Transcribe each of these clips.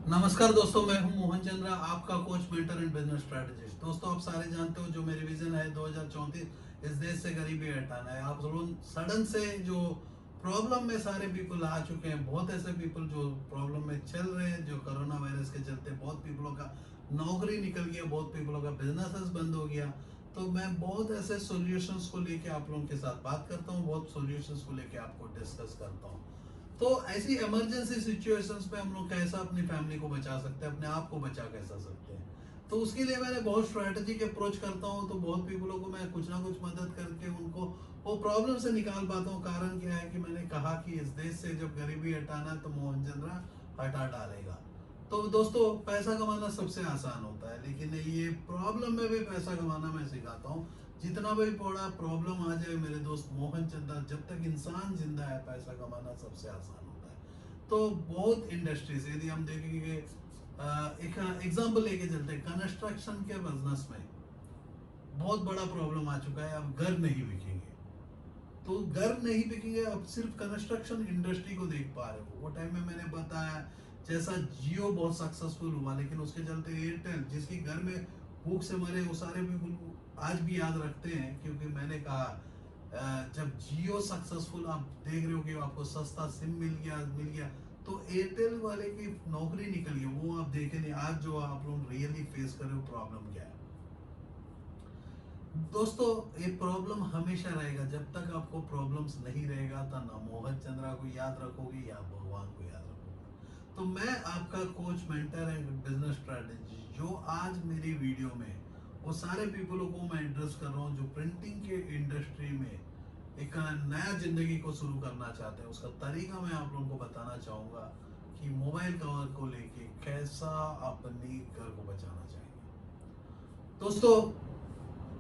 नमस्कार दोस्तों, मैं हूं मोहन चंद्रा, आपका coach, mentor and business strategist. दोस्तों, आप सारे जानते हो जो मेरी विजन है 2034, इस देश से गरीबी हटाना है। आप सडन से जो प्रॉब्लम में सारे पीपल आ चुके हैं, बहुत ऐसे पीपल जो प्रॉब्लम में चल रहे हैं, जो कोरोना वायरस के चलते बहुत पीपलों का नौकरी निकल गया, बहुत पीपलों का बिजनेस बंद हो गया। तो मैं बहुत ऐसे सॉल्यूशंस को लेके आप लोगों के साथ बात करता हूँ, बहुत सॉल्यूशंस को लेके आपको डिस्कस करता हूँ। तो ऐसी इमरजेंसी सिचुएशंस में हम लोग कैसा अपनी फैमिली को बचा सकते हैं, अपने आप को बचा कैसा सकते हैं। तो उसके लिए मैंने बहुत स्ट्रैटेजिक अप्रोच करता हूँ। तो बहुत पीपलों को मैं कुछ ना कुछ मदद करके उनको वो प्रॉब्लम से निकाल पाता हूँ। कारण क्या है कि मैंने कहा कि इस देश से जब गरीबी हटाना है तो मोहन चंद्रा हटा डालेगा। तो दोस्तों, पैसा कमाना सबसे आसान होता है, लेकिन ये प्रॉब्लम में भी पैसा कमाना मैं सिखाता हूँ। जितना भी बड़ा प्रॉब्लम आ जाए मेरे दोस्त मोहन चंद्र, जब तक इंसान जिंदा है पैसा कमाना सबसे आसान होता है। तो बहुत इंडस्ट्रीज, यदि हम देखेंगे, एक एग्जांपल लेके चलते हैं, कंस्ट्रक्शन के बिजनेस में बहुत बड़ा प्रॉब्लम आ चुका है। अब घर नहीं बिकेंगे, तो घर नहीं बिकेंगे। अब सिर्फ कंस्ट्रक्शन इंडस्ट्री को देख पा रहे हो। वो टाइम में मैंने बताया जैसा जियो बहुत सक्सेसफुल हुआ, लेकिन उसके चलते एयरटेल, जिसके घर में भूख से मरे वो सारे पीपल को आज भी याद रखते हैं, क्योंकि मैंने कहा जब जियो सक्सेसफुल, आप देख रहे हो कि आपको सस्ता सिम मिल गया, तो एयरटेल वाले की नौकरी निकल गई। वो आप देखे नहीं, आज जो आप लोग रियली फेस कर रहे हो प्रॉब्लम क्या है। दोस्तों, ये प्रॉब्लम हमेशा रहेगा। जब तक आपको प्रॉब्लम्स नहीं रहेगा तो ना मोहन चंद्रा को याद रखोगे या भगवान को याद रखोगे। तो मैं आपका coach, mentor and business strategy, जो आज मेरी वीडियो में वो सारे पीपलों को मैं एड्रेस कर रहा हूँ जो प्रिंटिंग के इंडस्ट्री में एक नया जिंदगी को शुरू करना चाहते हैं, उसका तरीका मैं आप लोगों को बताना चाहूंगा कि मोबाइल कवर को लेके कैसा अपनी घर को बचाना चाहिए। दोस्तों,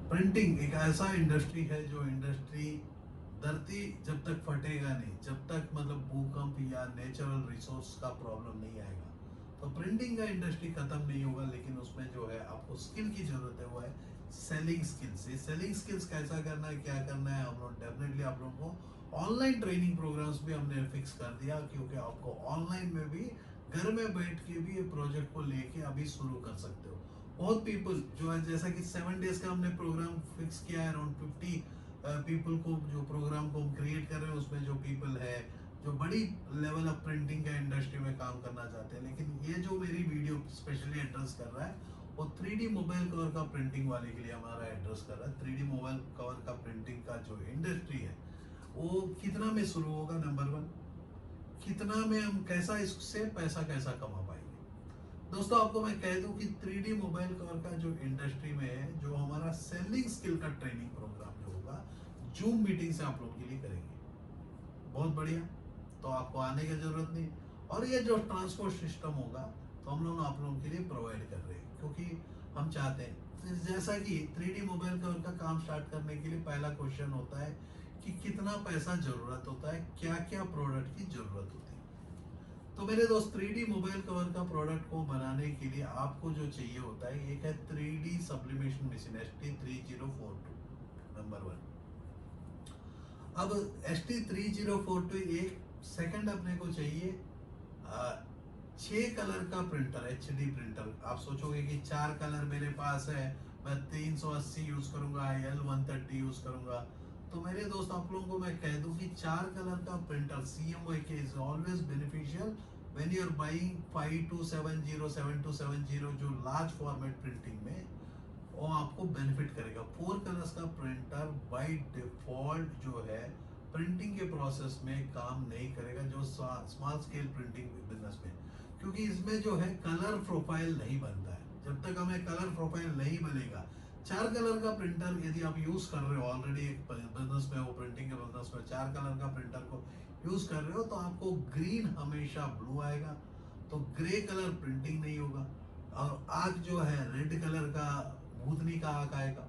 प्रिंटिंग एक ऐसा इंडस्ट्री है जो इंडस्ट्री धरती जब तक फटेगा नहीं, जब तक मतलब भूकंप या नेचुरल रिसोर्स का प्रॉब्लम नहीं आएगा, तो प्रिंटिंग का इंडस्ट्री खत्म नहीं होगा। लेकिन उसमें जो है आपको स्किल की जरूरत है, वो है सेलिंग स्किल्स। ये सेलिंग स्किल्स कैसा करना है, क्या करना है, हम लोग डेफिनेटली आप लोगों को ऑनलाइन ट्रेनिंग प्रोग्राम्स भी हमने फिक्स कर दिया, क्योंकि आपको ऑनलाइन में भी घर में बैठ के भी ये प्रोजेक्ट को लेके अभी शुरू कर सकते हो। बहुत पीपल जो है, जैसा कि 7 डेज का हमने प्रोग्राम फिक्स किया है, अराउंड 50 पीपल को जो प्रोग्राम को हम क्रिएट कर रहे हैं, उसमें जो पीपल है जो बड़ी लेवल ऑफ प्रिंटिंग का इंडस्ट्री में काम करना चाहते हैं। लेकिन ये जो मेरी वीडियो स्पेशली एड्रेस कर रहा है, वो 3D मोबाइल कवर का प्रिंटिंग वाले के लिए हमारा एड्रेस कर रहा है। 3D मोबाइल कवर का प्रिंटिंग का जो इंडस्ट्री है, वो कितना में शुरू होगा, नंबर वन, कितना में हम कैसा इससे पैसा कैसा कमा पाएंगे। दोस्तों, आपको मैं कह दूं कि 3D मोबाइल कवर का जो इंडस्ट्री में है, जो हमारा सेलिंग स्किल का ट्रेनिंग प्रोग्राम जो होगा, जूम मीटिंग से आप लोगों के लिए करेंगे। बहुत बढ़िया। तो आपको आने की जरूरत नहीं। और ये जो ट्रांसपोर्ट सिस्टम होगा, तो हम लोग आप लोगों के लिए प्रोवाइड कर रहे हैं, क्योंकि हम चाहते हैं जैसा कि 3D मोबाइल कवर का काम स्टार्ट करने के लिए पहला क्वेश्चन होता है कि कितना पैसा जरूरत होता है, क्या क्या प्रोडक्ट की जरूरत होती है। तो मेरे दोस्त, 3D मोबाइल कवर का प्रोडक्ट को बनाने के लिए आपको जो चाहिए होता है, एक है 3D sublimation machine ST3042, number one. अब ST3042, एक सेकंड अपने को चाहिए। 6 कलर का प्रिंटर, HD प्रिंटर। आप सोचोगे कि 4 कलर मेरे पास है, मैं 380 यूज करूंगा, L130 यूज करूंगा। तो मेरे दोस्त, आप लोगों को मैं कह दूं कि 4 कलर का printer CMYK is always beneficial when you are buying 5270 7270, जो लार्ज फॉर्मेट प्रिंटिंग में वो आपको बेनिफिट करेगा। 4 कलर्स का प्रिंटर बाय डिफॉल्ट जो है प्रिंटिंग के प्रोसेस में काम नहीं करेगा, जो स्मॉल स्केल प्रिंटिंग बिजनेस में, क्योंकि इसमें जो है कलर प्रोफाइल नहीं बनता है। जब तक हमें कलर प्रोफाइल नहीं बनेगा, 4 कलर का प्रिंटर यदि आप यूज कर रहे हो ऑलरेडी एक बिजनेस में, वो प्रिंटिंग के बिजनेस में 4 कलर का प्रिंटर को यूज कर रहे हो, तो आपको ग्रीन हमेशा ब्लू आएगा, तो ग्रे कलर प्रिंटिंग नहीं होगा। और आग जो है रेड कलर का भूतनी का आग आएगा,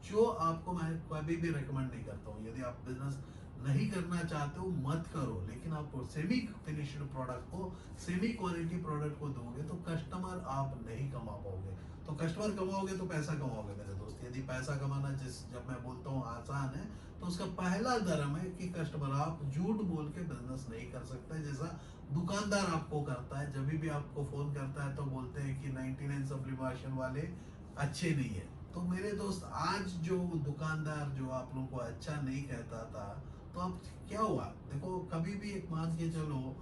जो आपको मैं कभी भी रेकमेंड नहीं करता हूँ। यदि आप बिजनेस नहीं करना चाहते हो, मत करो। लेकिन आप सेमी फिनिश्ड प्रोडक्ट को, सेमी क्वालिटी प्रोडक्ट को दोगे तो कस्टमर आप नहीं कमा पाओगे। तो कस्टमर कमाओगे तो पैसा कमाओगे मेरे दोस्त। यदि पैसा कमाना, जब मैं बोलता हूँ आसान है, तो उसका पहला धर्म है कि कस्टमर, आप झूठ बोल के बिजनेस नहीं कर सकते। जैसा दुकानदार आपको करता है, जब भी आपको फोन करता है तो बोलते हैं कि 99 सब्लिमेशन वाले अच्छे नहीं है। तो मेरे दोस्त, आज जो दुकानदार जो आप लोगों को अच्छा नहीं कहता था, तो अब क्या हुआ? देखो, कभी भी एक मान के चलो,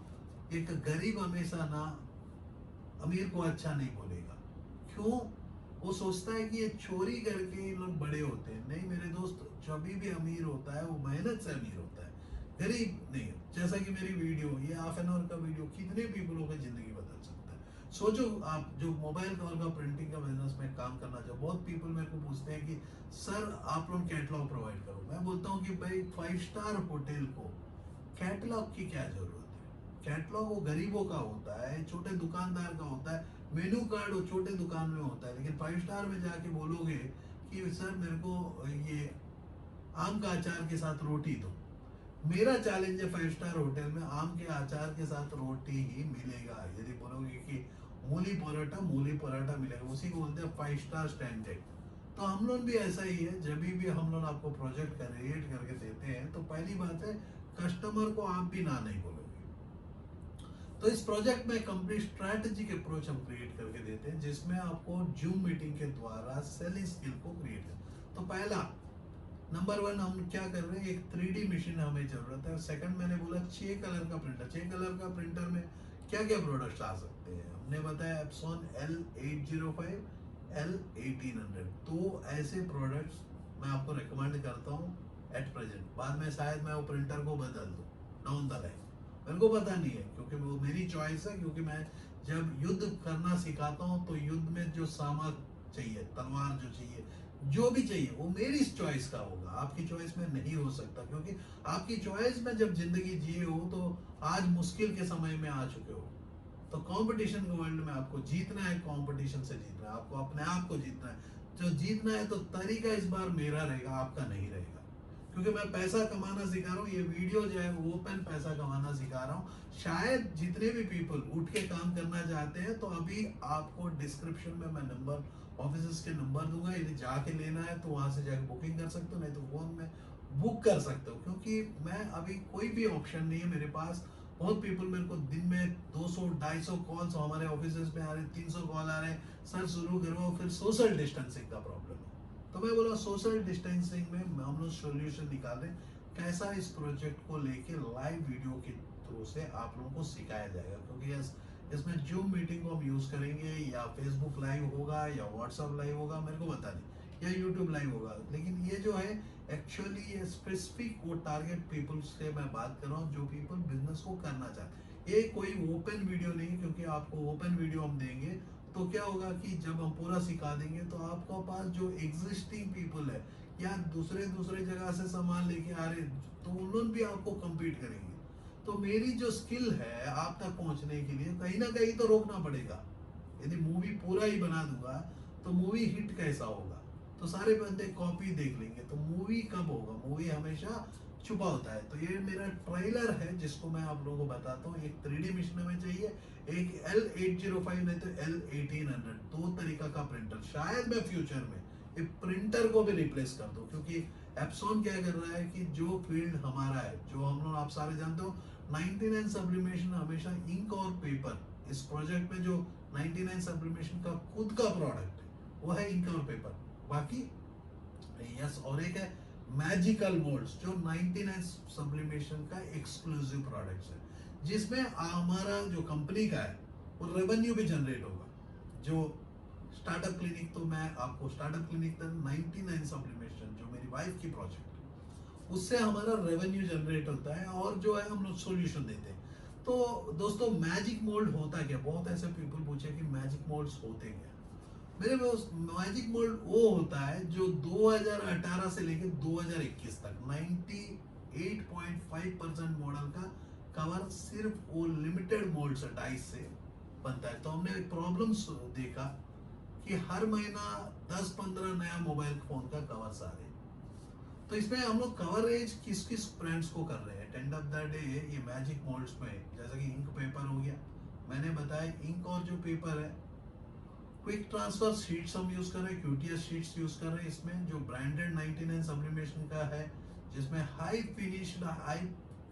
एक गरीब हमेशा ना अमीर को अच्छा नहीं बोलेगा। क्यों? वो सोचता है कि ये चोरी करके ये लोग बड़े होते हैं। नहीं मेरे दोस्त, जब भी अमीर होता है वो मेहनत से अमीर होता है, गरीब नहीं। जैसा कि मेरी वीडियो, ये हाफ एन आवर का वीडियो कितने पीपलों की जिंदगी बदल सकता है। सोचो, आप जो मोबाइल कवर का प्रिंटिंग का बिजनेस में काम करना चाहो, बहुत पीपल मेरे को पूछते हैं कि सर आप लोग कैटलॉग प्रोवाइड करो। मैं बोलता हूँ कि भाई 5 स्टार होटल को कैटलॉग की क्या जरूरत है? कैटलॉग वो गरीबों का होता है, छोटे दुकानदार का होता है। मेनू कार्ड वो छोटे दुकान में होता है, लेकिन 5 स्टार में जाके बोलोगे कि सर मेरे को ये आम का अचार के साथ रोटी दो। मेरा चैलेंज है, 5 स्टार होटल में आम के अचार के साथ रोटी ही मिलेगा। यदि बोलोगे कि मूली पराठा मिलेगा, उसी को बोलते हैं 5 स्टार स्टैंडर्ड। तो हम लोग भी ऐसा ही है, जब भी हम लोग आपको प्रोजेक्ट क्रिएट करके देते हैं तो पहली बात है, कस्टमर को आप भी ना नहीं बोलोगे। तो इस प्रोजेक्ट में कंप्लीट स्ट्रैटेजिक अप्रोच हम क्रिएट करके देते हैं, जिसमें आपको जूम मीटिंग के द्वारा सेलिंग स्किल को क्रिएट कर। तो पहला, नंबर 1 हम क्या कर रहे हैं, एक 3D मशीन हमें जरूरत है। सेकंड, मैंने बोला 6 कलर का प्रिंटर। 6 कलर का प्रिंटर में क्या क्या प्रोडक्ट्स आ सकते हैं? हमने बताया एप्सॉन L805, L1800। तो ऐसे प्रोडक्ट्स मैं आपको रिकमेंड करता हूँ एट प्रेजेंट। बाद में शायद मैं वो प्रिंटर को बदल दूँ डाउन द लाइन, मेरे को पता नहीं है, क्योंकि वो मेरी चॉइस है। क्योंकि मैं जब युद्ध करना सिखाता हूँ तो युद्ध में जो सामान चाहिए, तलवार जो चाहिए, जो भी चाहिए, वो मेरी चॉइस का होगा, आपकी चॉइस में नहीं हो सकता। क्योंकि आपकी चॉइस में जब जिंदगी जिए हो तो आज मुश्किल के समय में आ चुके हो। तो कंपटीशन के वर्ल्ड में आपको जीतना है, कंपटीशन से जीतना है, आपको अपने आप को जीतना है। जो जीतना है तो तरीका इस बार मेरा रहेगा, आपका नहीं रहेगा। क्योंकि मैं पैसा कमाना सिखा रहा हूँ, ये वीडियो जो है ओपन पैसा कमाना सिखा रहा हूँ। शायद जितने भी पीपल उठ के काम करना चाहते हैं, तो अभी आपको डिस्क्रिप्शन में मैं नंबर, ऑफिस के नंबर दूंगा। यदि जाके लेना है तो वहां से जाके बुकिंग कर सकते हो, नहीं तो फोन में बुक कर सकते हो। क्योंकि मैं अभी कोई भी ऑप्शन नहीं है मेरे पास। बहुत पीपल मेरे को दिन में 200-250 कॉल्स हमारे ऑफिस में आ रहे हैं, 300 कॉल आ रहे हैं, सर शुरू करो। फिर सोशल डिस्टेंसिंग का प्रॉब्लम है। तो मैं बोला सोशल डिस्टेंसिंग में हम लोग सोल्यूशन निकाल रहे हैं, कैसा इस प्रोजेक्ट को लेके लाइव वीडियो के थ्रू से आप लोगों को सिखाया जाएगा। क्योंकि इसमें जूम मीटिंग को हम यूज करेंगे, या फेसबुक लाइव होगा, या व्हाट्सअप लाइव होगा, मेरे को पता नहीं, या यूट्यूब लाइव होगा। लेकिन ये जो है एक्चुअली ये स्पेसिफिक वो टारगेट पीपल से मैं बात कर रहा हूँ, जो पीपल बिजनेस को करना चाहते हैं। ये कोई ओपन वीडियो नहीं, क्योंकि आपको ओपन वीडियो हम देंगे तो क्या होगा कि जब हम पूरा सिखा देंगे तो आपके पास जो एग्जिस्टिंग पीपल है, या दूसरे दूसरे जगह से सामान लेके आ रहे, तो उन लोग भी आपको compete करेंगे। तो मेरी जो स्किल है आप तक पहुंचने के लिए, कहीं ना कहीं तो रोकना पड़ेगा। यदि मूवी पूरा ही बना दूंगा तो मूवी हिट कैसा होगा? तो सारे बंदे कॉपी देख लेंगे, तो मूवी कब होगा? मूवी हमेशा छुपा होता है। तो ये मेरा ट्रेलर है जिसको मैं आप लोगों को बताता हूँ। एक 3D मशीन में चाहिए, एक L805 नहीं तो L1800, दो तरीका का प्रिंटर। शायद मैं फ्यूचर में ये प्रिंटर को भी रिप्लेस कर दूं, क्योंकि एप्सॉन क्या कर रहा है कि जो फील्ड हमारा है, जो हम लोग आप सारे जानते हो, 99 सब्लिमेशन हमेशा इंक और पेपर। इस प्रोजेक्ट में जो 99 सब्लिमेशन का खुद का प्रोडक्ट है वो है इंक और पेपर। बाकी यस, और एक है मैजिकल मोल्ड्स, जो 99 सब्लिमेशन का एक्सक्लूसिव प्रोडक्ट्स है, जिसमें हमारा जो कंपनी का है वो रेवेन्यू भी जनरेट होगा। जो स्टार्टअप क्लिनिक, तो मैं आपको स्टार्टअप क्लिनिक 99 सब्लिमेशन जो मेरी वाइफ की प्रोजेक्ट है, उससे हमारा रेवेन्यू जनरेट होता है, और जो है हम लोग सोल्यूशन देते हैं। तो दोस्तों, मैजिक मोल्ड होता क्या? बहुत ऐसे पीपल पूछे कि मैजिक मोल्ड्स होते क्या? मेरे पास मैजिक मोल्ड वो होता है जो 2018 से लेकर 2021 तक 98.5% मॉडल का कवर सिर्फ वो लिमिटेड मोल्ड से, डाइस से बनता है। तो हमने एक प्रॉब्लम देखा कि हर महीना 10-15 नया मोबाइल फोन का कवर्स आ रहे हैं। तो इसमें हम लोग कवरेज किस किस ब्रांड्स को कर रहे हैं? एंड ऑफ द डे ये मैजिक मोल्ड्स में, जैसा कि इंक पेपर हो गया, मैंने बताया इंक और जो पेपर है, क्विक ट्रांसफर शीट्स हम यूज कर रहे हैं, क्यूटीएस शीट्स यूज कर रहे हैं। इसमें जो ब्रांडेड 99 सब्लिमेशन का है, जिसमें high finished high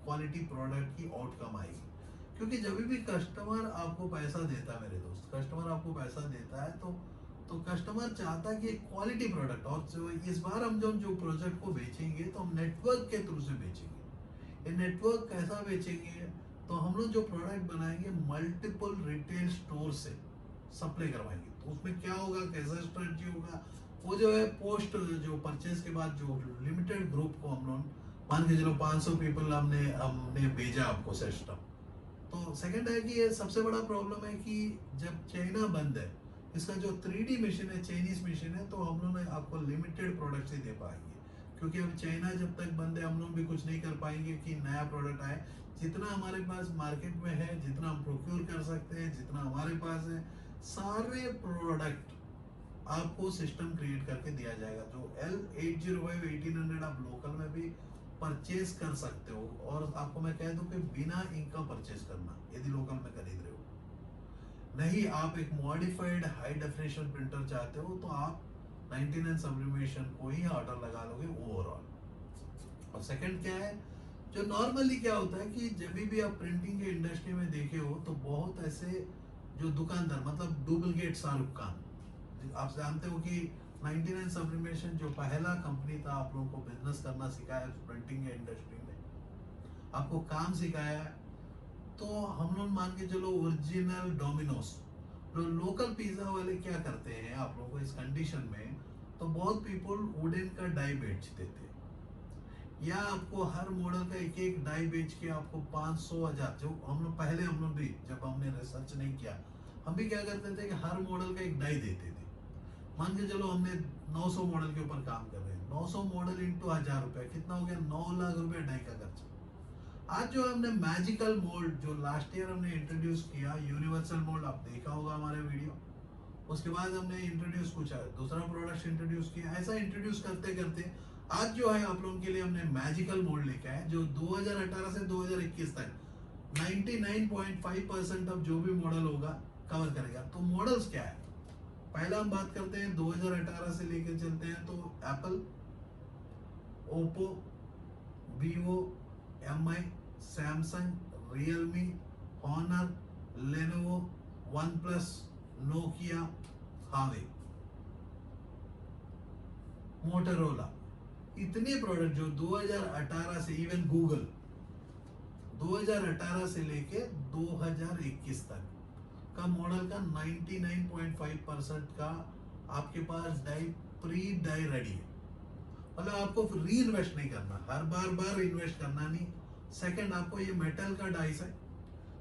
quality product की आउटकम आएगी। क्योंकि जब भी कस्टमर आपको पैसा देता है मेरे दोस्त, कस्टमर आपको पैसा देता है तो कस्टमर चाहता है कि एक क्वालिटी प्रोडक्ट, और जो इस बार हम जो प्रोजेक्ट को बेचेंगे तो हम नेटवर्क के थ्रू से बेचेंगे। ये नेटवर्क कैसा बेचेंगे, तो हम लोग जो प्रोडक्ट बनाएंगे मल्टीपल रिटेल स्टोर से सप्लाई करवाएंगे। तो उसमें क्या होगा, कैसा स्ट्रेटजी होगा, वो जो है पोस्ट जो परचेज के बाद जो लिमिटेड ग्रुप को हम लोग मान के चलो 500 पीपल हमने हमने भेजा आपको सिस्टम। तो सेकंड है कि ये सबसे बड़ा प्रॉब्लम है कि जब चाइना बंद है, इसका जो 3D मशीन है चाइनीज मशीन है, तो हम लोग ने आपको लिमिटेड प्रोडक्ट्स ही दे पाएंगे। क्योंकि अब चाइना जब तक बंद है हम लोग भी कुछ नहीं कर पाएंगे कि नया प्रोडक्ट आए। जितना हमारे पास मार्केट में है, जितना हम प्रोक्योर कर सकते हैं, जितना हमारे पास है, सारे प्रोडक्ट आपको सिस्टम क्रिएट करके दिया जाएगा। जो L805 1800 आप लोकल में भी परचेज कर सकते हो, और आपको मैं कह दूं कि बिना इंक का परचेज करना यदि लोकल में खरीद रहे हो। नहीं, आप एक मॉडिफाइड हाई डेफिनेशन प्रिंटर चाहते हो तो आप 99 सब्लिमेशन को ही ऑर्डर लगा लोगे ओवरऑल। और सेकंड क्या है, जो नॉर्मली क्या होता है कि जब भी आप प्रिंटिंग के इंडस्ट्री में देखे हो तो बहुत ऐसे जो दुकानदार, मतलब डुप्लीकेट शाहरुख खान, आप जानते हो कि 99 सब्लिमेशन जो पहला कंपनी था आप लोगों को बिजनेस करना सिखाया प्रिंटिंग के इंडस्ट्री में, आपको काम सिखाया। तो हम लोग मान के चलो ओरिजिनल डोमिनोस, लोकल पिज्जा वाले क्या करते हैं आप लोगों को इस कंडीशन में, तो बहुत पीपल वुडन का डाई बेचते थे, या आपको हर मॉडल का एक एक डाई बेच के आपको 500 1000, जो हम लोग भी जब हमने रिसर्च नहीं किया, हम भी क्या करते थे कि हर मॉडल का एक डाई देते थे। मान के चलो हमने 900 मॉडल के ऊपर काम कर रहे हैं, 900 मॉडल इंटू 1000 रुपया कितना हो गया, 9 लाख रुपया डाई का खर्चा। आज जो हमने मैजिकल मोल्ड जो लास्ट ईयर हमने इंट्रोड्यूस किया, यूनिवर्सल मोल्ड, आप देखा होगा हमारे वीडियो, उसके बाद हमने इंट्रोड्यूस कुछ दूसरा प्रोडक्ट इंट्रोड्यूस किया। ऐसा इंट्रोड्यूस करते करते आज जो है आप लोगों के लिए हमने मैजिकल मोल्ड लेके आए, जो 2018 से 2021 तक 99.5% अब जो भी मॉडल होगा कवर करेगा। तो मॉडल्स क्या है, पहला हम बात करते हैं 2018 से लेकर चलते हैं तो Apple, Oppo, Vivo, MI, Samsung, Realme, Honor, Lenovo, OnePlus, Nokia, Huawei, Motorola, इतने प्रोडक्ट जो 2018 से, इवन गूगल 2018 से लेके 2021 तक का मॉडल का 99.5% का आपके पास डाई प्री डाई रेडी है। मतलब आपको री इन्वेस्ट नहीं करना, हर बार इन्वेस्ट करना नहीं। सेकंड, आपको ये मेटल का डाइस है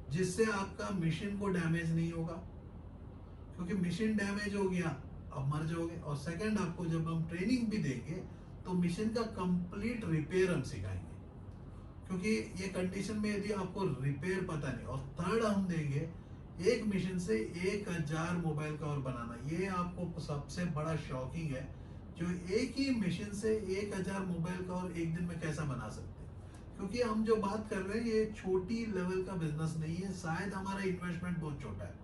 जिससे आपका मशीन को डैमेज नहीं होगा, क्योंकि मशीन डैमेज हो गया अब मर जाओगे। और सेकंड, आपको जब हम ट्रेनिंग भी देंगे तो मशीन का कंप्लीट रिपेयर हम सिखाएंगे, क्योंकि ये कंडीशन में यदि आपको रिपेयर पता नहीं। और थर्ड, हम देंगे एक मशीन से 1000 मोबाइल कवर बनाना। ये आपको सबसे बड़ा शॉकिंग है, जो एक ही मशीन से 1000 मोबाइल कवर एक दिन में कैसा बना सकते हैं। क्योंकि हम जो बात कर रहे हैं ये छोटी लेवल का बिजनेस नहीं है, शायद हमारा इन्वेस्टमेंट बहुत छोटा है।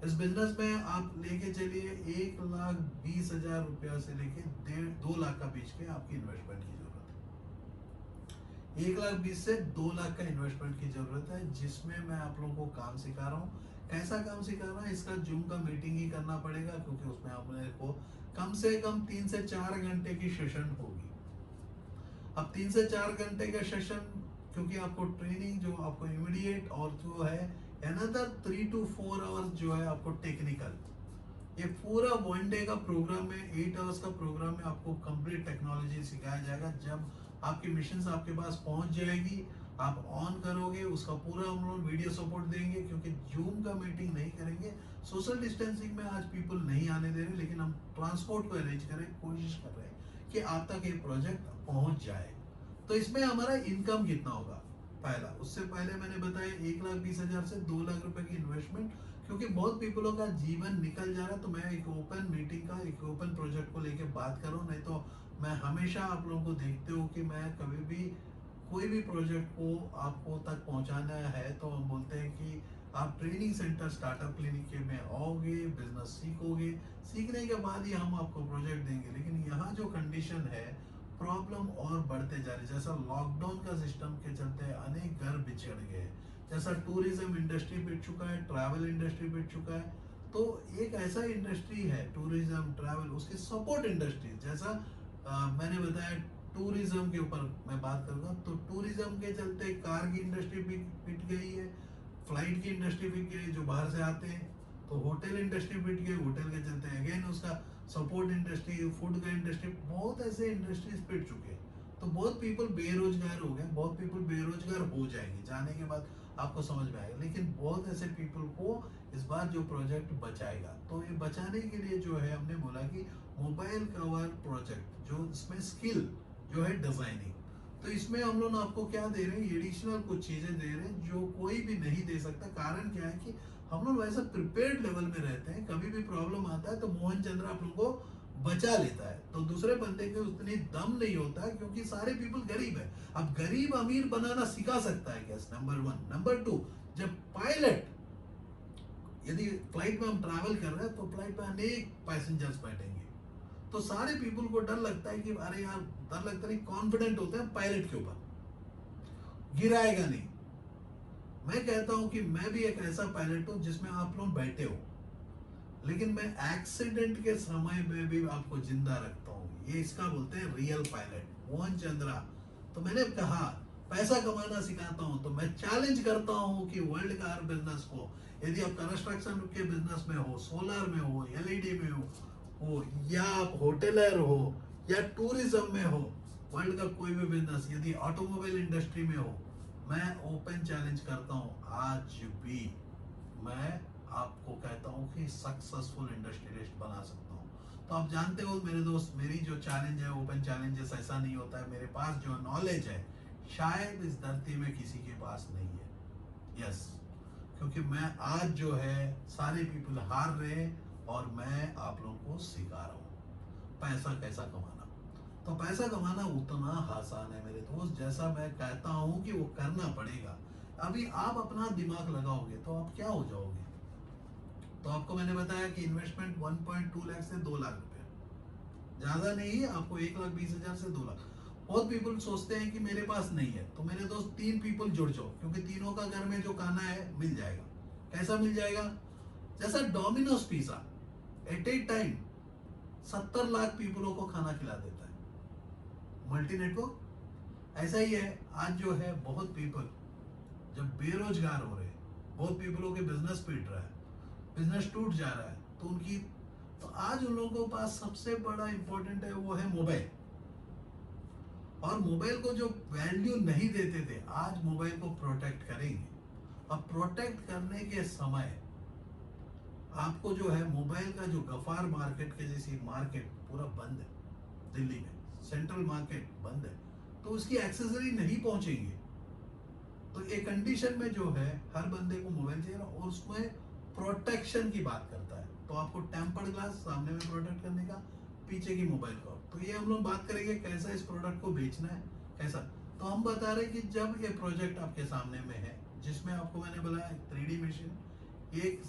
इस बिजनेस में आप लेके चलिए 1,20,000 रुपया से लेके 1.5 2 लाख का बीच के आपकी इन्वेस्टमेंट की जरूरत है। 1,20,000 से 2 लाख का इन्वेस्टमेंट की जरूरत है, जिसमें मैं आप लोगों को काम सिखा रहा हूँ। कैसा काम सिखा रहा है, इसका जूम का मीटिंग ही करना पड़ेगा, क्योंकि उसमें आपने को कम से कम 3 से 4 घंटे की सेशन होगी। अब 3 से 4 घंटे का सेशन, क्योंकि आपको ट्रेनिंग जो आपको इमीडिएट, और जो है अनदर 3 to 4 आवर्स जो है आपको टेक्निकल। ये पूरा 1 डे का प्रोग्राम है, 8 आवर्स का प्रोग्राम है, आपको कंप्लीट टेक्नोलॉजी सिखाया जाएगा। जब आपकी मशीन आपके पास पहुंच जाएगी, आप ऑन करोगे, उसका पूरा हम लोग वीडियो सपोर्ट देंगे, क्योंकि जूम का मीटिंग नहीं करेंगे। सोशल डिस्टेंसिंग में आज पीपल नहीं आने दे रहे, लेकिन हम ट्रांसपोर्ट को अरेंज करें, कोशिश कर रहे हैं कि आप तक ये प्रोजेक्ट पहुंच जाए। तो इसमें हमारा इनकम कितना होगा, पहला, उससे पहले मैंने बताया 1,20,000 से 2 लाख रुपए की इन्वेस्टमेंट, क्योंकि बहुत पीपलों का जीवन निकल जा रहा है। तो मैं एक ओपन मीटिंग का, एक ओपन प्रोजेक्ट को लेके बात करूं, नहीं तो मैं हमेशा आप लोगों को देखते हो कि मैं कभी भी कोई भी प्रोजेक्ट को आपको तक पहुंचाना है तो हम बोलते हैं कि आप ट्रेनिंग सेंटर स्टार्टअप क्लिनिक में आओगे, बिजनेस सीखोगे, सीखने के बाद ही हम आपको प्रोजेक्ट देंगे। लेकिन यहाँ जो कंडीशन है, प्रॉब्लम और बढ़ते जा रही, जैसा लॉकडाउन का सिस्टम के चलते अनेक घर बिछड़ गए, जैसा टूरिज्म इंडस्ट्री पिट चुका है, ट्रैवल इंडस्ट्री पिट चुका है, तो एक ऐसा इंडस्ट्री है टूरिज्म ट्रैवल, उसकी सपोर्ट इंडस्ट्री जैसा मैंने बताया टूरिज्म के ऊपर मैं बात करूंगा, तो टूरिज्म के चलते कार की इंडस्ट्री पिट गई है, फ्लाइट की इंडस्ट्री पिट गई जो बाहर से आते हैं, तो होटल इंडस्ट्री पिट गई, होटल के चलते अगेन उसका सपोर्ट इंडस्ट्री, फूड का इंडस्ट्री, बहुत ऐसे इंडस्ट्रीज पिट चुके हैं। तो बहुत पीपल बेरोजगार हो गए, बहुत पीपल बेरोजगार हो जाएंगे, जाने के बाद आपको समझ में आएगा, लेकिन बहुत ऐसे पीपल को इस बार जो प्रोजेक्ट बचाएगा, तो ये बचाने के लिए जो है हमने बोला कि मोबाइल कवर प्रोजेक्ट, जो इसमें स्किल जो है डिजाइनिंग, तो इसमें हम लोग आपको क्या दे रहे हैं, एडिशनल कुछ चीजें दे रहे हैं जो कोई भी नहीं दे सकता। कारण क्या है कि हम लोग वैसा प्रिपेयर्ड लेवल में रहते हैं, कभी भी प्रॉब्लम आता है तो मोहन चंद्र आप लोगों को बचा लेता है, तो दूसरे बंदे के उतनी दम नहीं होता है, क्योंकि सारे पीपल गरीब है। अब गरीब अमीर बनाना सिखा सकता है क्या, नंबर वन। नंबर टू, जब पायलट, यदि फ्लाइट में हम ट्रैवल कर रहे हैं तो फ्लाइट में अनेक पैसेंजर्स बैठेंगे, तो सारे पीपल को डर लगता है कि अरे यार, डर लगता नहीं, कॉन्फिडेंट होते हैं पायलट के ऊपर, गिराएगा नहीं। मैं कहता हूं कि मैं भी एक ऐसा पायलट हूं जिसमें आप लोग बैठे हो, लेकिन मैं एक्सीडेंट के समय में भी आपको जिंदा रखता हूँ, ये इसका बोलते हैं रियल पायलट, मोहन चंद्रा। तो मैंने कहा पैसा कमाना सिखाता हूँ, तो मैं चैलेंज करता हूँ कि वर्ल्ड का हर बिजनेस को, यदि आप कंस्ट्रक्शन के बिजनेस में हो, सोलर में हो, एलईडी में हो या आप होटलर हो या टूरिज्म में हो, वर्ल्ड का कोई भी बिजनेस, यदि ऑटोमोबाइल इंडस्ट्री में हो, मैं ओपन चैलेंज करता हूँ आज भी, मैं आपको कहता हूँ कि सक्सेसफुल इंडस्ट्रियलिस्ट बना सकता हूँ। तो आप जानते हो मेरे दोस्त, मेरी जो चैलेंज है, ओपन चैलेंजेस ऐसा नहीं होता है, मेरे पास जो नॉलेज है शायद इस धरती में किसी के पास नहीं है। यस, क्योंकि मैं आज जो है सारे पीपल हार रहे हैं और मैं आप लोगों को सिखा रहा हूँ पैसा कैसा कमाना। तो पैसा कमाना उतना आसान है मेरे दोस्त, जैसा मैं कहता हूँ कि वो करना पड़ेगा। अभी आप अपना दिमाग लगाओगे तो आप क्या हो जाओगे। तो आपको मैंने बताया कि इन्वेस्टमेंट 1.2 लाख से 2 लाख रुपए, ज्यादा नहीं है, आपको 1,20,000 से 2 लाख। बहुत पीपल सोचते हैं कि मेरे पास नहीं है, तो मेरे दोस्त 3 पीपल जुड़ जाओ, क्योंकि तीनों का घर में जो खाना है मिल जाएगा। कैसा मिल जाएगा, जैसा Domino's pizza at a time 70 lakh पीपलों को खाना खिला देता है मल्टी नेटवर्क। ऐसा ही है आज जो है, बहुत पीपल जब बेरोजगार हो रहे हैं, बहुत पीपलों के बिजनेस पिट रहा है, बिजनेस टूट जा रहा है, तो उनकी, तो आज उन लोगों के पास सबसे बड़ा इंपॉर्टेंट है वो है मोबाइल। और मोबाइल को जो वैल्यू नहीं देते थे, आज मोबाइल को प्रोटेक्ट करेंगे। अब प्रोटेक्ट करने के समय आपको जो है मोबाइल का जो गफार मार्केट के जैसी मार्केट पूरा बंद है, दिल्ली में सेंट्रल मार्केट बंद है, तो उसकी एक्सेसरी नहीं पहुंचेंगे। तो एक कंडीशन में जो है हर बंदे को मोबाइल चाहिए, और उसमें प्रोटेक्शन की बात करता है, तो आपको टेम्पर्ड ग्लास सामने में प्रोटेक्ट करने का, पीछे की मोबाइल का। तो ये हम लोग बात करेंगे कैसा इस प्रोडक्ट को बेचना है, कैसा। तो हम बता रहे हैं कि जब ये प्रोजेक्ट आपके सामने में है, जिसमें आपको मैंने बोला 3D मशीन, एक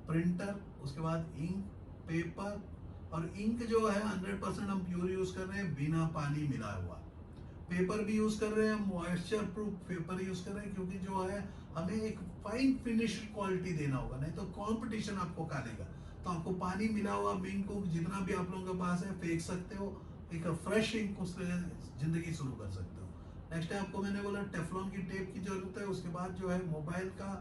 प्रिंटर, उसके बाद इंक, पेपर, और इंक जो है 100% हम प्योर यूज कर रहे हैं, बिना पानी मिला हुआ। पेपर भी यूज कर रहे हैं, मॉइस्चर प्रूफ पेपर यूज कर रहे हैं, क्योंकि जो है हमें एक फाइन फिनिश क्वालिटी देना होगा, नहीं तो कंपटीशन आपको काटेगा। तो आपको पानी मिला हुआ इंक को जितना भी आप लोगों के पास है फेंक सकते हो, एक फ्रेश इंक उससे जिंदगी शुरू कर सकते हो। नेक्स्ट है, आपको मैंने बोला टेफ्लॉन की टेप की जरूरत है। उसके बाद जो है मोबाइल का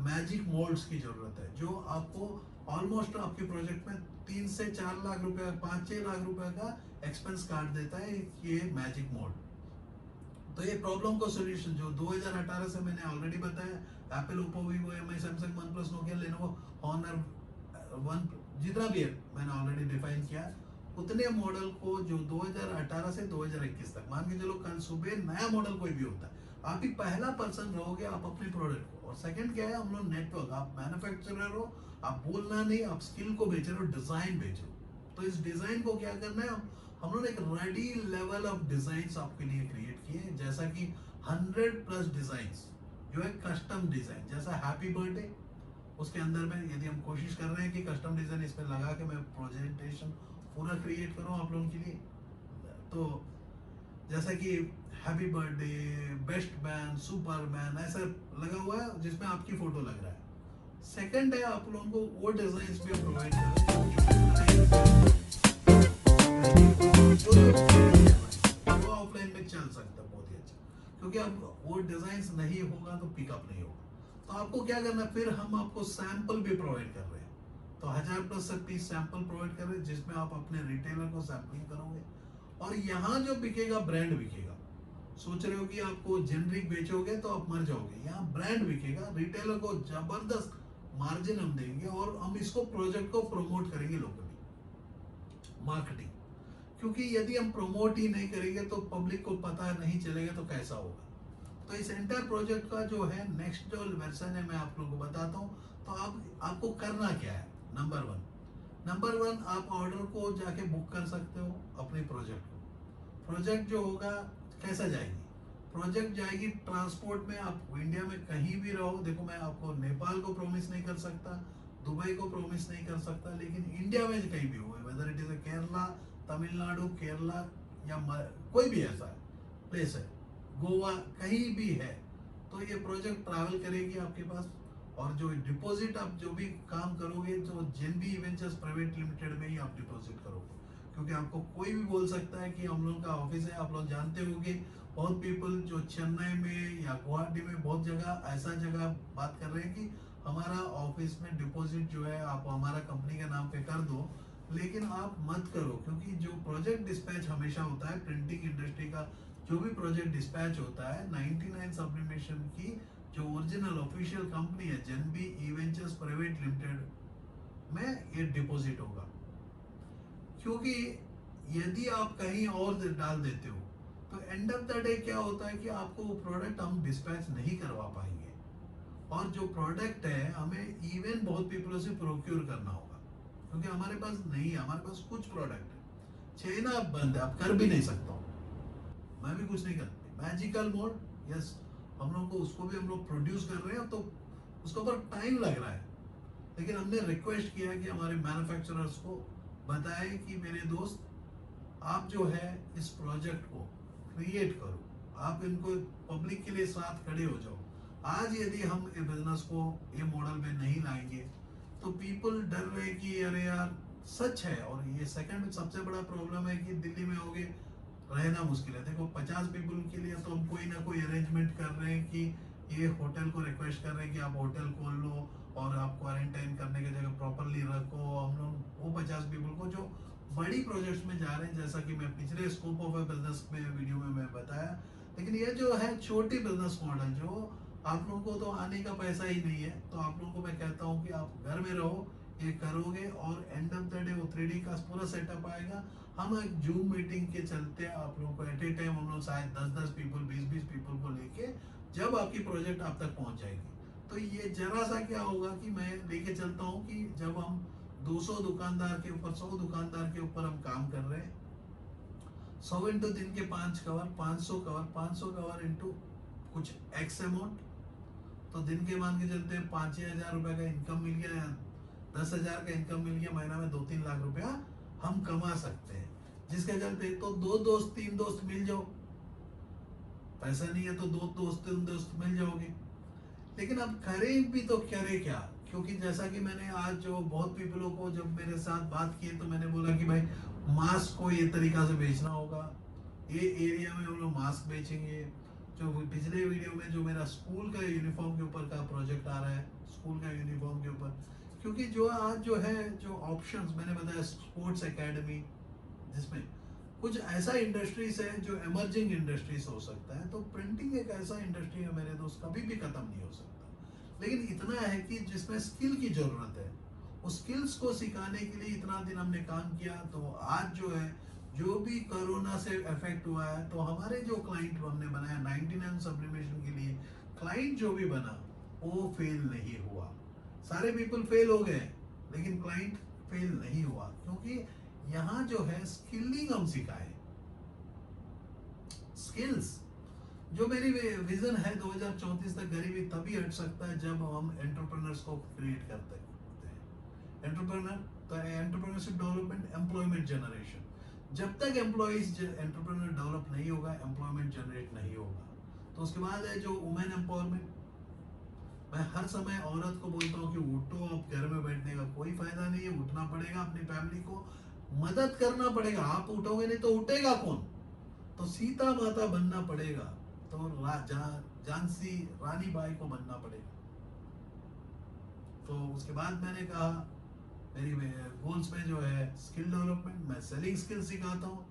मैजिक मोल्ड्स की जरूरत है, जो आपको ऑलमोस्ट आपके प्रोजेक्ट में 3 से 4 लाख रुपए, 5-6 लाख रुपए का एक्सपेंस काट देता है ये मैजिक मोल्ड। तो ये प्रॉब्लम को सोल्यूशन जो 2018 से मैंने ऑलरेडी बताया, Apple, Oppo, Vivo, MI, Samsung, OnePlus, Nokia, Lenovo, Honor, one, जितना भी है मैंने ऑलरेडी डिफाइन किया, उतने मॉडल को जो 2018 से 2021 तक, मान के चलो कल सुबह नया मॉडल कोई भी होता है, आप ही पहला पर्सन रहोगे आप अपने प्रोडक्ट को। और सेकंड क्या है, हम लोग नेटवर्क, आप मैन्युफैक्चरर हो, आप बोलना नहीं, आप स्किल को बेच रहे हो, डिजाइन बेच रहे हो। तो इस डिजाइन को क्या करना है, हम लोग एक रेडी लेवल ऑफ डिजाइन आपके लिए क्रिएट किए, जैसा कि 100+ डिजाइन जो है कस्टम डिजाइन, जैसा हैप्पी बर्थडे, उसके अंदर में यदि हम कोशिश कर रहे हैं कि कस्टम डिजाइन इसमें लगा के मैं प्रेजेंटेशन पूरा क्रिएट करूं आप लोगों के लिए, तो जैसा कि happy birthday, best man, Superman ऐसा लगा हुआ है जिसमें आपकी फोटो लग रहा है। सेकंड है आप लोगों को वो डिजाइन भी प्रोवाइड करें जो ऑफलाइन में चल सकता है बहुत ही अच्छा, क्योंकि अब वो डिजाइन नहीं होगा तो पिकअप नहीं होगा। तो आपको क्या करना है, फिर हम आपको सैंपल भी प्रोवाइड कर रहे हैं। तो 1000+ से पीस सैंपल प्रोवाइड कर रहे हैं जिसमें आप अपने रिटेलर को सैंपलिंग करोगे और यहाँ जो बिकेगा ब्रांड बिकेगा। सोच रहे हो कि आपको जेनरिक बेचोगे तो आप मर जाओगे, यहाँ ब्रांड बिकेगा, रिटेलर को जबरदस्त मार्जिन हम देंगे और हम इसको प्रोजेक्ट को प्रमोट करेंगे लोकली, मार्केटिंग। क्योंकि यदि हम प्रमोट ही नहीं करेंगे तो पब्लिक को पता नहीं चलेगा तो कैसा होगा। तो इस एंटायर प्रोजेक्ट का जो है नेक्स्ट जो वर्जन है मैं आप लोगों को बताता हूँ। तो आपको करना क्या है, नंबर वन आप ऑर्डर को जाके बुक कर सकते हो अपने प्रोजेक्ट को। प्रोजेक्ट जो होगा कैसा जाएगी, प्रोजेक्ट जाएगी ट्रांसपोर्ट में। आप इंडिया में कहीं भी रहो, देखो मैं आपको नेपाल को प्रॉमिस नहीं कर सकता, दुबई को प्रॉमिस नहीं कर सकता, लेकिन इंडिया में कहीं भी हो, whether it is Kerala, Tamil Nadu, Kerala या कोई भी ऐसा है प्लेस है, गोवा, कहीं भी है, तो ये प्रोजेक्ट ट्रैवल करेगी आपके पास। और जो डिपॉजिट आप जो भी काम करोगे तो जेनबी इवेंचर्स प्राइवेट लिमिटेड में ही आप डिपॉजिट करोगे, क्योंकि आपको कोई भी बोल सकता है कि हम लोगों का ऑफिस है। आप लोग जानते होंगे बहुत पीपल जो चेन्नई में या गुवाहाटी में बहुत जगह ऐसा जगह बात कर रहे हैं कि हमारा ऑफिस में डिपॉजिट जो है आप हमारा कंपनी के नाम पे कर दो, लेकिन आप मत करो। क्योंकि जो प्रोजेक्ट डिस्पैच हमेशा होता है प्रिंटिंग इंडस्ट्री का, जो भी प्रोजेक्ट डिस्पैच होता है 99 सब्लिमेशन की जो ओरिजिनल ऑफिशियल कंपनी है जेनबी इवेंचर्स प्राइवेट लिमिटेड में ये डिपॉजिट होगा। क्योंकि यदि आप कहीं और डाल देते हो तो एंड ऑफ द डे क्या होता है कि आपको वो प्रोडक्ट हम डिस्पैच नहीं करवा पाएंगे, और जो प्रोडक्ट है हमें इवन बहुत पीपलों से प्रोक्योर करना होगा, क्योंकि हमारे पास नहीं है, हमारे पास कुछ प्रोडक्ट है, चाइना बंद है, आप कर भी नहीं सकता हूँ, मैं भी कुछ नहीं करता। मैजिकल मोड, यस, हम लोग को उसको भी हम लोग प्रोड्यूस कर रहे हैं, तो उसके ऊपर टाइम लग रहा है, लेकिन हमने रिक्वेस्ट किया कि हमारे मैन्युफैक्चरर्स को बताए कि मेरे दोस्त आप जो है इस प्रोजेक्ट को क्रिएट करो, आप इनको पब्लिक के लिए साथ खड़े हो जाओ। आज यदि हम ये बिजनेस को ये मॉडल में नहीं लाएंगे तो पीपल डर रहे कि अरे यार, सच है। और ये सेकंड सबसे बड़ा प्रॉब्लम है कि दिल्ली में होगे रहना मुश्किल है। देखो 50 पीपल के लिए तो हम कोई ना कोई अरेंजमेंट कर रहे हैं कि ये होटल को रिक्वेस्ट कर रहे हैं कि आप होटल खोल लो और आप क्वारंटाइन करने की जगह प्रॉपरली रखो। हम लोग वो 50 पीपल को जो बड़ी प्रोजेक्ट्स में जा रहे हैं, जैसा कि मैं पिछले स्कोप ऑफ बिजनेस में वीडियो में मैं बताया, लेकिन ये जो है छोटी बिजनेस मॉडल जो आप लोगों को तो आने का पैसा ही नहीं है, तो आप लोगों को मैं कहता हूँ कि आप घर में रहो, ये करोगे और एंड ऑफ द डे वो 3D का पूरा सेटअप आएगा। हम एक जूम मीटिंग के चलते आप लोगों को एट ए टाइम हम लोग शायद 10-10 पीपल, 20-20 पीपल को लेके जब आपकी प्रोजेक्ट आप तक पहुंच जाएगी, तो ये जरा सा क्या होगा कि मैं लेके चलता हूँ कि जब हम 200 दुकानदार के ऊपर, 100 दुकानदार के ऊपर हम काम कर रहे हैं, 100 इंटू दिन के 5 कवर, 500 कवर, 500 कवर इंटू कुछ एक्स अमाउंट, तो दिन के मान के चलते हैं 5,000 रुपए का इनकम मिल गया, 10,000 का इनकम मिल गया, महीना में 2-3 लाख रुपया हम कमा सकते हैं। जिसके चलते तो 2 दोस्त 3 दोस्त मिल जाओ, पैसा नहीं है तो 2 दोस्त 3 दोस्त मिल जाओगे। लेकिन अब करें भी तो करें क्या, क्योंकि जैसा कि मैंने आज जो बहुत पीपलों को जब मेरे साथ बात की तो मैंने बोला कि भाई मास्क को ये तरीका से बेचना होगा, ये एरिया में हम लोग मास्क बेचेंगे। जो पिछले वीडियो में जो मेरा स्कूल का यूनिफॉर्म के ऊपर का प्रोजेक्ट आ रहा है, स्कूल का यूनिफॉर्म के ऊपर, क्योंकि जो आज जो है जो ऑप्शंस मैंने बताया स्पोर्ट्स एकेडमी, जिसमें कुछ ऐसा इंडस्ट्रीज है जो इमर्जिंग इंडस्ट्रीज हो सकता है, तो प्रिंटिंग एक ऐसा इंडस्ट्री है मेरे दोस्त, कभी भी खत्म नहीं हो सकता। लेकिन इतना है कि जिसमें स्किल की जरूरत है, उस स्किल्स को सिखाने के लिए इतना दिन हमने काम किया। तो आज जो है जो भी कोरोना से इफेक्ट हुआ है, तो हमारे जो क्लाइंट हमने बनाया 99 सब्लिमेशन के लिए, क्लाइंट जो भी बना वो फेल नहीं हुआ। सारे पीपल फेल हो गए लेकिन क्लाइंट फेल नहीं हुआ, क्योंकि यहाँ जो है स्किलिंग हम सिखाए, स्किल्स। जो मेरी विजन है 2034 तक गरीबी तभी हट सकता है जब हम एंटरप्रेन्योर्स को क्रिएट करते हैं। एंटरप्रेन्योर तो एंटरप्रेन्योरशिप डेवलपमेंट, एम्प्लॉयमेंट जनरेशन, जब तक एम्प्लॉइज एंटरप्रेन्योर डेवलप नहीं होगा, एम्प्लॉयमेंट जनरेट नहीं होगा। तो उसके बाद है जो वुमेन एम्पावरमेंट। मैं हर समय औरत को बोलता हूँ कि उठो, अब घर में बैठने का कोई फायदा नहीं है, उठना पड़ेगा, अपनी फैमिली को मदद करना पड़ेगा। आप उठोगे नहीं तो उठेगा कौन? तो सीता माता बनना पड़ेगा, तो झांसी रानी बाई को बनना पड़ेगा। तो उसके बाद मैंने कहा मेरी गोल्स में जो है स्किल डेवलपमेंट, मैं सेलिंग स्किल सिखाता हूँ,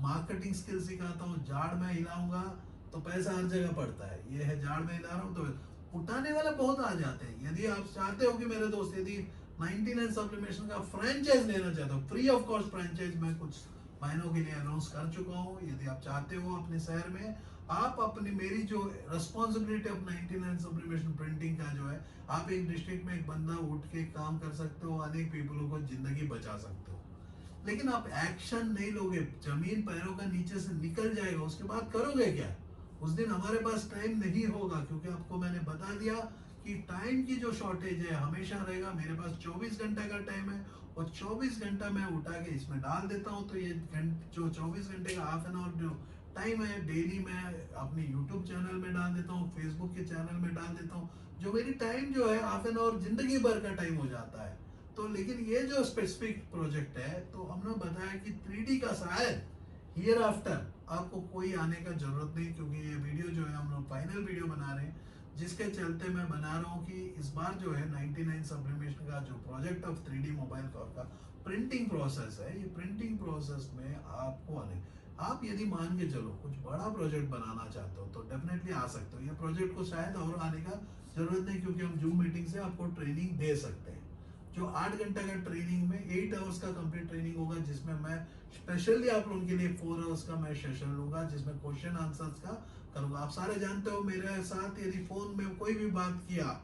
मार्केटिंग स्किल सिखाता हूँ। झाड़ में हिलाऊंगा तो पैसा हर जगह पड़ता है, ये है झाड़ में हिला रहा हूँ तो उठाने वाले बहुत आ जाते हैं। यदि आप चाहते हो कि मेरे दोस्त यदि 99 सप्लीमेशन का फ्रेंचाइज लेना चाहते हो, फ्री ऑफ कॉस्ट फ्रेंचाइज मैं कुछ महीनों के लिए अनाउंस कर चुका हूँ। यदि आप चाहते हो अपने शहर में, आप अपनी मेरी जो रिस्पॉन्सिबिलिटी ऑफ 99 सप्लीमेशन प्रिंटिंग का जो है, आप एक डिस्ट्रिक्ट में एक बंदा उठ के काम कर सकते हो, अनेक पीपलों को जिंदगी बचा सकते हो। लेकिन आप एक्शन नहीं लोगे, जमीन पैरों का नीचे से निकल जाएगा, उसके बाद करोगे क्या? उस दिन हमारे पास टाइम नहीं होगा, क्योंकि आपको मैंने बता दिया कि टाइम की जो शॉर्टेज है हमेशा रहेगा। मेरे पास 24 घंटे का टाइम है और 24 घंटा मैं उठा के इसमें डाल देता हूँ। तो ये जो 24 घंटे का हाफ एन आवर जो टाइम है, डेली मैं अपनी यूट्यूब चैनल में डाल देता हूँ, फेसबुक के चैनल में डाल देता हूँ। जो मेरी टाइम जो है हाफ एन आवर जिंदगी भर का टाइम हो जाता है। तो लेकिन ये जो स्पेसिफिक प्रोजेक्ट है, तो हमने बताया कि 3D का शायद हियर आफ्टर आपको कोई आने का जरूरत नहीं, क्योंकि ये वीडियो जो है हम लोग फाइनल वीडियो बना रहे हैं, जिसके चलते मैं बना रहा हूँ कि इस बार जो है 99 सब्लिमेशन का जो project of 3D mobile cover का प्रिंटिंग प्रोसेस है, ये प्रिंटिंग प्रोसेस में आपको आने, आप यदि मान के चलो कुछ बड़ा प्रोजेक्ट बनाना चाहते हो तो डेफिनेटली आ सकते हो। ये प्रोजेक्ट को शायद और आने का जरूरत नहीं, क्योंकि हम जूम मीटिंग से आपको ट्रेनिंग दे सकते हैं। जो 8 घंटे का ट्रेनिंग में 8 आवर्स का कंप्लीट ट्रेनिंग होगा, जिसमें मैं स्पेशली आप लोगों के लिए 4 आवर्स का मैं सेशन लूंगा, जिसमें क्वेश्चन आंसर्स का करूंगा। आप सारे जानते हो मेरे साथ यदि फोन में कोई भी बात किया,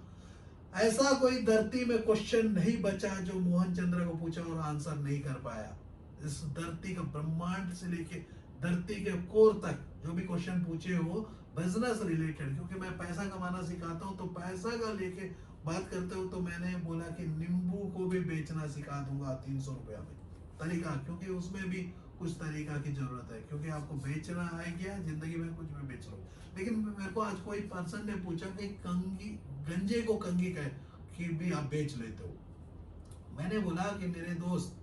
ऐसा कोई धरती में क्वेश्चन नहीं बचा जो मोहन चंद्र को पूछा और आंसर नहीं कर पाया। इस धरती का ब्रह्मांड से लेके धरती के कोर तक जो भी क्वेश्चन पूछे हो बिजनेस रिलेटेड, क्योंकि मैं पैसा कमाना सिखाता हूँ, तो पैसा का लेके बात करते हो तो मैंने बोला कि नींबू को भी बेचना सिखा दूंगा 300 रुपया में तरीका, क्योंकि उसमें भी कुछ तरीका की जरूरत है, क्योंकि आपको बेचना है क्या, जिंदगी में कुछ भी बेच लो। लेकिन मेरे को आज कोई पर्सन ने पूछा कि कंगी, गंजे को कंगी कहे कि भी आप बेच लेते हो। मैंने बोला कि मेरे दोस्त,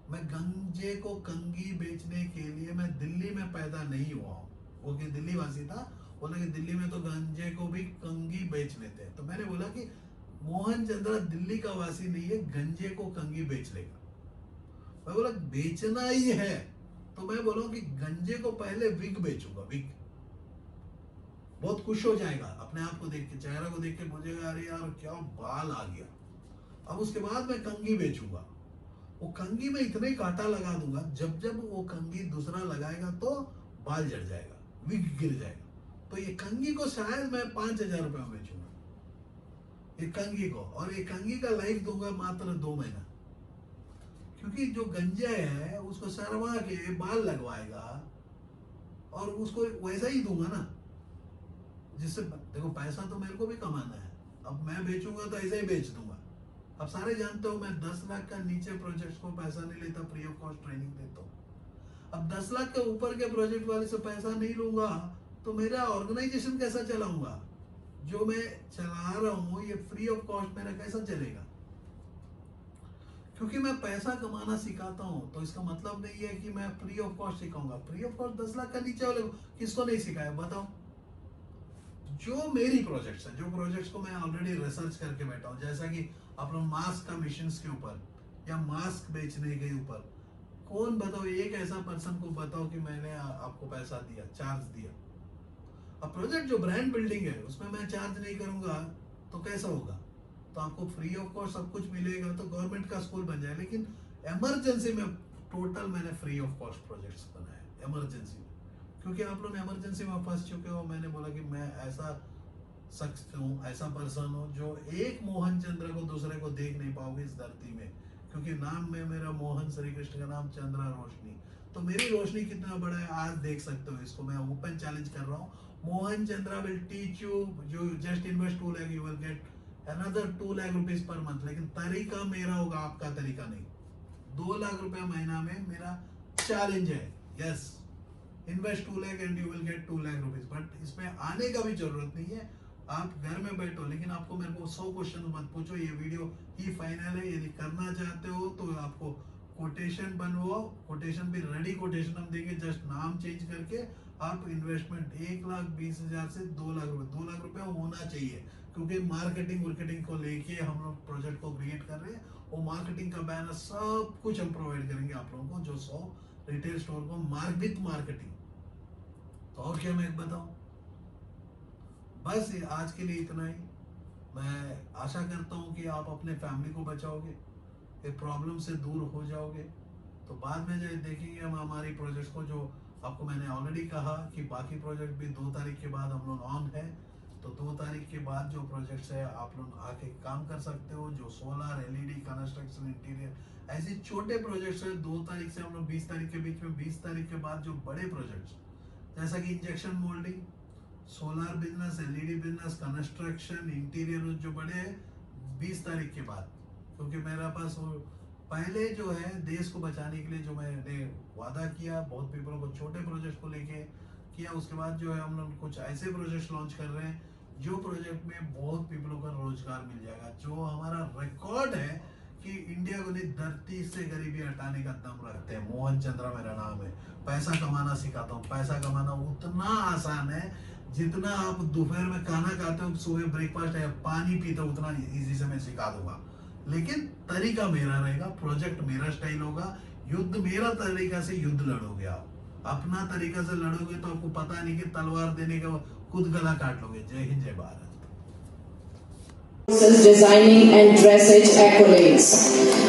मैं गंजे को कंगी बेचने के लिए मैं दिल्ली में पैदा नहीं हुआ हूँ। वो कि दिल्ली वासी था, बोला कि दिल्ली में तो गंजे को भी कंगी बेच लेते हैं। तो मैंने बोला कि मोहन चंद्र दिल्ली का वासी नहीं है, गंजे को कंगी बेच लेगा। मैं बोला बेचना ही है, तो मैं बोला कि गंजे को पहले विग बेचूंगा, विग। बहुत खुश हो जाएगा अपने आप को देख के, चेहरा को देख के बोलेगा अरे यार क्या बाल आ गया। अब उसके बाद मैं कंगी बेचूंगा। वो कंगी में इतने कांटा लगा दूंगा, जब जब वो कंगी दूसरा लगाएगा तो बाल जड़ जाएगा, विग गिर जाएगा। तो ये कंगी को शायद मैं 5,000 रुपए में बेचूंगा, ये कंगी को। और ये कंगी का लाइफ दूंगा मात्र 2 महीना, क्योंकि जो गंजा है उसको सरवा के बाल लगवाएगा और उसको वैसा ही दूंगा ना, जिससे देखो पैसा तो मेरे को भी कमाना है। अब मैं बेचूंगा तो ऐसा ही बेच दूंगा। अब सारे जानते हो मैं 10 लाख का नीचे प्रोजेक्ट्स को पैसा नहीं लेता, फ्री ऑफ कॉस्ट ट्रेनिंग देता हूँ। अब 10 लाख के ऊपर के प्रोजेक्ट वाले से पैसा नहीं लूंगा तो मेरा ऑर्गेनाइजेशन कैसा चलाऊंगा? जो मैं चला रहा हूँ ये फ्री ऑफ कॉस्ट मेरा कैसा चलेगा? क्योंकि मैं पैसा कमाना सिखाता हूँ, तो इसका मतलब नहीं है कि मैं फ्री ऑफ कॉस्ट सिखाऊंगा। फ्री ऑफ कॉस्ट 10 लाख का नीचे वाले किसको नहीं सिखाया बताओ? जो मेरी प्रोजेक्ट्स है, जो प्रोजेक्ट्स को मैं ऑलरेडी रिसर्च करके बैठा हूँ, जैसा कि आप लोग मास्क का मिशन के ऊपर या मास्क बेचने के ऊपर, कौन बताओ एक ऐसा पर्सन को बताओ कि मैंने आपको पैसा दिया, चार्ज दिया। अब प्रोजेक्ट जो ब्रांड बिल्डिंग है उसमें मैं चार्ज नहीं करूंगा तो कैसा होगा? तो आपको फ्री ऑफ कॉस्ट सब कुछ मिलेगा तो गवर्नमेंट का स्कूल बन जाए। लेकिन इमरजेंसी में टोटल मैंने फ्री ऑफ कॉस्ट प्रोजेक्ट्स बनाए इमरजेंसी में, क्योंकि आप लोग इमरजेंसी में फंस चुके हो। मैंने बोला कि मैं ऐसा शख्स हूँ, ऐसा पर्सन हूँ जो एक मोहन चंद्र को दूसरे को देख नहीं पाओगे इस धरती में, क्योंकि नाम में मेरा मोहन, श्री कृष्ण का नाम, चंद्रा रोशनी। तो मेरी रोशनी कितना बड़ा है आज देख सकते हो। इसको मैं ओपन चैलेंज कर रहा हूँ, Mohan Chandra will teach you, जो just invest 2 lakh you will get another 2 lakh rupees per month. लेकिन तरीका मेरा होगा, आपका तरीका नहीं। 2 लाख रुपया महीना में मेरा चैलेंज है। Yes, invest 2 lakh and you will gate 2 lakh rupees, but इसमें आने का भी जरूरत नहीं है, आप घर में बैठो। लेकिन आपको मेरे को 100 क्वेश्चन मत पूछो, ये वीडियो ही फाइनल है। यदि करना चाहते हो तो आपको कोटेशन बनवाओ, कोटेशन भी रेडी कोटेशन हम देंगे, जस्ट नाम चेंज करके आप इन्वेस्टमेंट 1,20,000 से 2 लाख रुपए, 2 लाख रुपए होना चाहिए, क्योंकि मार्केटिंग को लेके हम लोग प्रोजेक्ट को क्रिएट कर रहे हैं। वो मार्केटिंग का बैनर सब कुछ हम प्रोवाइड करेंगे आप लोगों को, जो 100 रिटेल स्टोर को विथ मार्केटिंग। तो और क्या मैं बताऊं, बस ये आज के लिए इतना ही। मैं आशा करता हूं कि आप अपने फैमिली को बचाओगे, ये प्रॉब्लम से दूर हो जाओगे। तो बाद में जो देखेंगे हम हमारी प्रोजेक्ट्स को, जो आपको मैंने ऑलरेडी कहा कि बाकी प्रोजेक्ट भी 2 तारीख के बाद हम लोग ऑन है। तो 2 तारीख के बाद जो प्रोजेक्ट्स है आप लोग आके काम कर सकते हो, जो सोलर, एलईडी, कंस्ट्रक्शन, इंटीरियर, ऐसे छोटे प्रोजेक्ट्स है। 2 तारीख से हम लोग 20 तारीख के बीच में, 20 तारीख के बाद जो बड़े प्रोजेक्ट्स जैसा कि injection moulding, solar business, LED business, construction, interior जो बड़े हैं 20 तारीख के बाद, क्योंकि मेरे पास वो पहले जो है देश को बचाने के लिए जो मैंने वादा किया, बहुत पीपल को छोटे प्रोजेक्ट को लेके किया। उसके बाद जो है हम लोग कुछ ऐसे प्रोजेक्ट लॉन्च कर रहे हैं जो प्रोजेक्ट में बहुत पीपलों का रोजगार मिल जाएगा। जो हमारा रिकॉर्ड है कि इंडिया को नहीं, धरती से गरीबी हटाने का दम रखते हैं। मोहन चंद्रा मेरा नाम है, पैसा कमाना सिखाता हूँ। पैसा कमाना उतना आसान है जितना आप दोपहर में खाना खाते हो, सुबह ब्रेकफास्ट है, पानी पीते हो, उतना इजी से मैं सिखा दूंगा। लेकिन तरीका मेरा रहेगा, प्रोजेक्ट मेरा स्टाइल होगा, युद्ध मेरा तरीका से युद्ध लड़ोगे आप। अपना तरीका से लड़ोगे तो आपको पता नहीं कि तलवार देने का खुद गला काट लोगे। जय हिंद, जय Bharat. Designing and dressage accolades.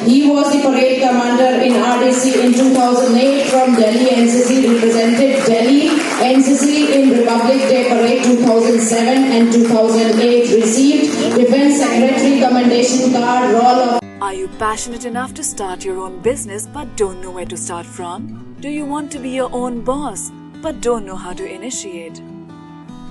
He was the parade commander in RDC in 2008 from Delhi NCC, represented Delhi NCC in Republic Day Parade 2007 and 2008, received Defense Secretary Commendation Card, Roll of... Are you passionate enough to start your own business but don't know where to start from? Do you want to be your own boss but don't know how to initiate?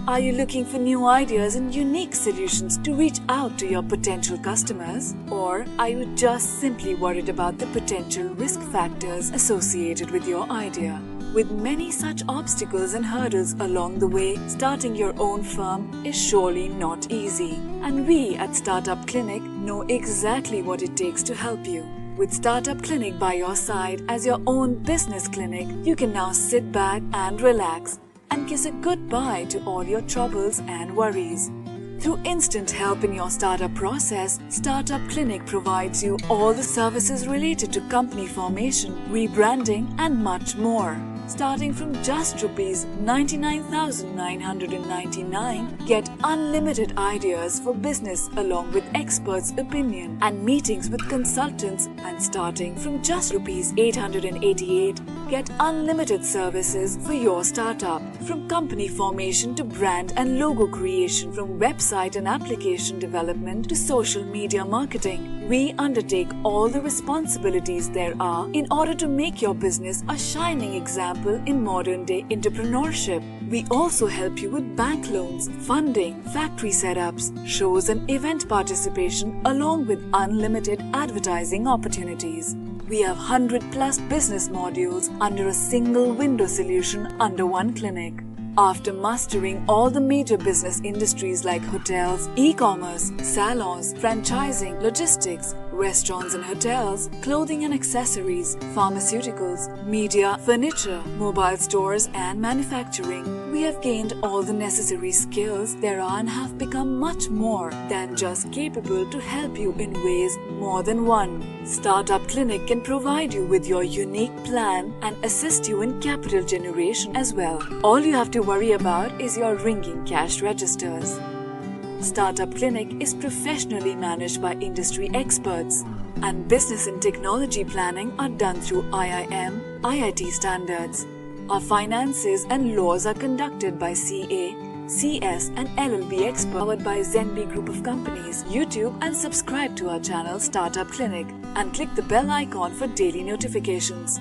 Are you looking for new ideas and unique solutions to reach out to your potential customers? Or are you just simply worried about the potential risk factors associated with your idea? With many such obstacles and hurdles along the way, starting your own firm is surely not easy. And we at Startup Clinic know exactly what it takes to help you. With Startup Clinic by your side as your own business clinic, you can now sit back and relax and kiss a goodbye to all your troubles and worries. Through instant help in your startup process, Startup Clinic provides you all the services related to company formation, rebranding and much more. Starting from just Rs 99,999, get unlimited ideas for business along with experts' opinion and meetings with consultants, and starting from just Rs 888, get unlimited services for your startup. From company formation to brand and logo creation, from website and application development to social media marketing, we undertake all the responsibilities there are in order to make your business a shining example in modern day entrepreneurship. We also help you with bank loans, funding, factory setups, shows and event participation along with unlimited advertising opportunities. We have 100+ business modules under a single window solution under one clinic. After mastering all the major business industries like hotels, e-commerce, salons, franchising, logistics, restaurants and hotels, clothing and accessories, pharmaceuticals, media, furniture, mobile stores and manufacturing, we have gained all the necessary skills there are and have become much more than just capable to help you in ways more than one. Startup Clinic can provide you with your unique plan and assist you in capital generation as well. All you have to worry about is your ringing cash registers. Startup Clinic is professionally managed by industry experts, and business and technology planning are done through IIM, IIT standards. Our finances and laws are conducted by CA, CS and LLB experts, powered by Zenby Group of Companies. YouTube and subscribe to our channel Startup Clinic and click the bell icon for daily notifications.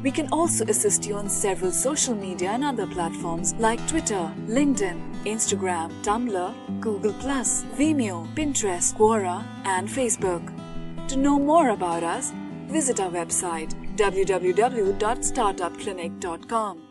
We can also assist you on several social media and other platforms like Twitter, LinkedIn, Instagram, Tumblr, Google+, Vimeo, Pinterest, Quora and Facebook. To know more about us, visit our website www.startupclinic.com.